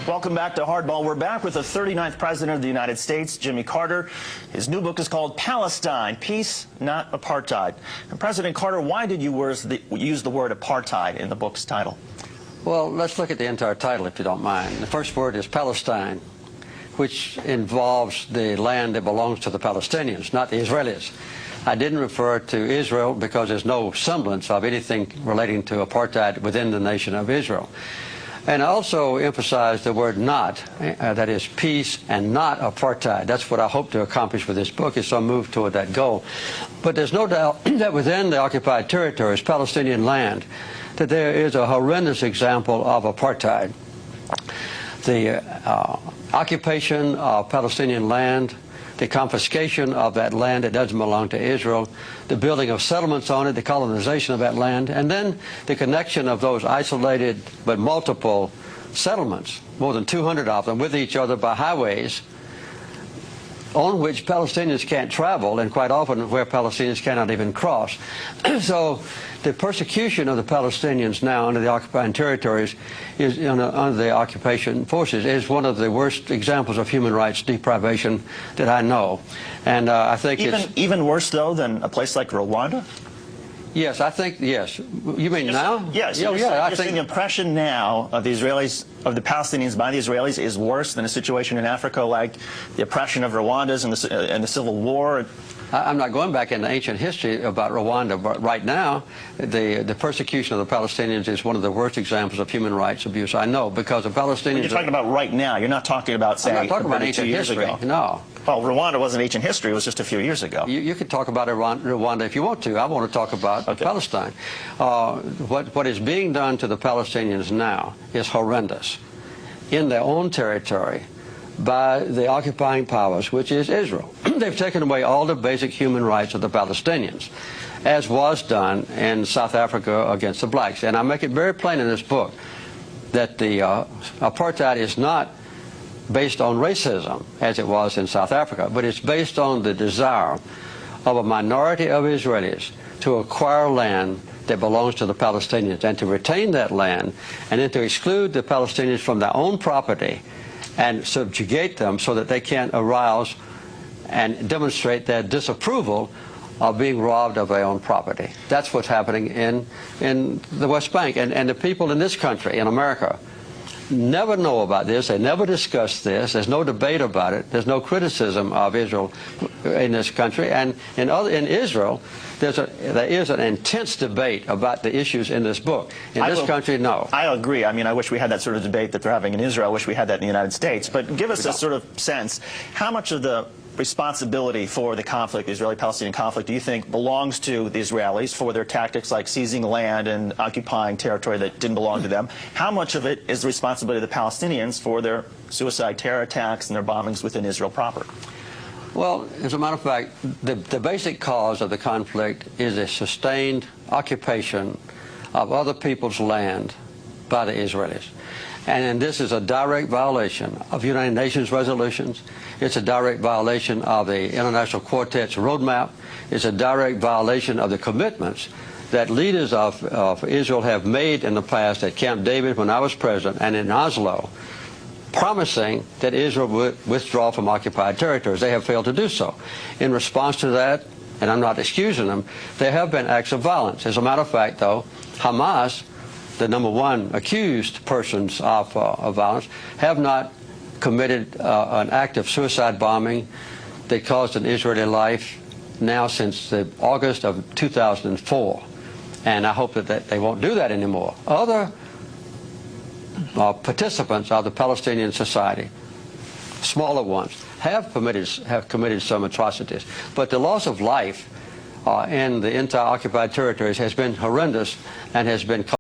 Welcome back to Hardball. We're back with the 39th President of the United States, Jimmy Carter. His new book is called Palestine, Peace, Not Apartheid. And President Carter, why did you use the word apartheid in the book's title? Well, let's look at the entire title, if you don't mind. The first word is Palestine, which involves the land that belongs to the Palestinians, not the Israelis. I didn't refer to Israel because there's no semblance of anything relating to apartheid within the nation of Israel. And I also emphasized the word not, that is peace and not apartheid. That's what I hope to accomplish with this book, is some move toward that goal. But there's no doubt that within the occupied territories, Palestinian land, that there is a horrendous example of apartheid. The occupation of Palestinian land, the confiscation of that land that doesn't belong to Israel, the building of settlements on it, the colonization of that land, and then the connection of those isolated but multiple settlements, more than 200 of them, with each other by highways on which Palestinians can't travel, and quite often where Palestinians cannot even cross. So the persecution of the Palestinians now under the occupied territories, under the occupation forces, is one of the worst examples of human rights deprivation that I know. And I think even worse, though, than a place like Rwanda? Yes, I think, yes. You mean now? Yes. You're saying the impression now of the Israelis, of the Palestinians by the Israelis, is worse than a situation in Africa like the oppression of Rwandans and the Civil War? I'm not going back into ancient history about Rwanda, but right now, the persecution of the Palestinians is one of the worst examples of human rights abuse I know, because the Palestinians... When you're talking about right now, you're not talking about, say, I'm not talking about ancient history. No. Well, Rwanda wasn't ancient history. It was just a few years ago. You can talk about Rwanda if you want to. I want to talk about Palestine. What is being done to the Palestinians now is horrendous in their own territory by the occupying powers, which is Israel. They've taken away all the basic human rights of the Palestinians, as was done in South Africa against the blacks. And I make it very plain in this book that the apartheid is not based on racism, as it was in South Africa, but it's based on the desire of a minority of Israelis to acquire land that belongs to the Palestinians and to retain that land, and then to exclude the Palestinians from their own property and subjugate them so that they can't arouse and demonstrate their disapproval of being robbed of their own property. That's what's happening in the West Bank. And the people in this country, in America, never know about this. They never discuss this. There's no debate about it. There's no criticism of Israel in this country. And in Israel, there is an intense debate about the issues in this book. In this country, no. I agree. I mean, I wish we had that sort of debate that they're having in Israel. I wish we had that in the United States. But give us a sort of sense, how much of the responsibility for the conflict, the Israeli-Palestinian conflict, do you think belongs to the Israelis for their tactics like seizing land and occupying territory that didn't belong to them? How much of it is the responsibility of the Palestinians for their suicide terror attacks and their bombings within Israel proper? Well, as a matter of fact, the basic cause of the conflict is a sustained occupation of other people's land by the Israelis. And this is a direct violation of United Nations resolutions. It's a direct violation of the International Quartet's roadmap. It's a direct violation of the commitments that leaders of Israel have made in the past at Camp David when I was president and in Oslo, promising that Israel would withdraw from occupied territories. They have failed to do so. In response to that, and I'm not excusing them, there have been acts of violence. As a matter of fact, though, Hamas, the #1 accused persons of violence, have not committed an act of suicide bombing that caused an Israeli life now since August of 2004. And I hope that they won't do that anymore. Other participants of the Palestinian society, smaller ones, have committed some atrocities. But the loss of life in the entire occupied territories has been horrendous and has been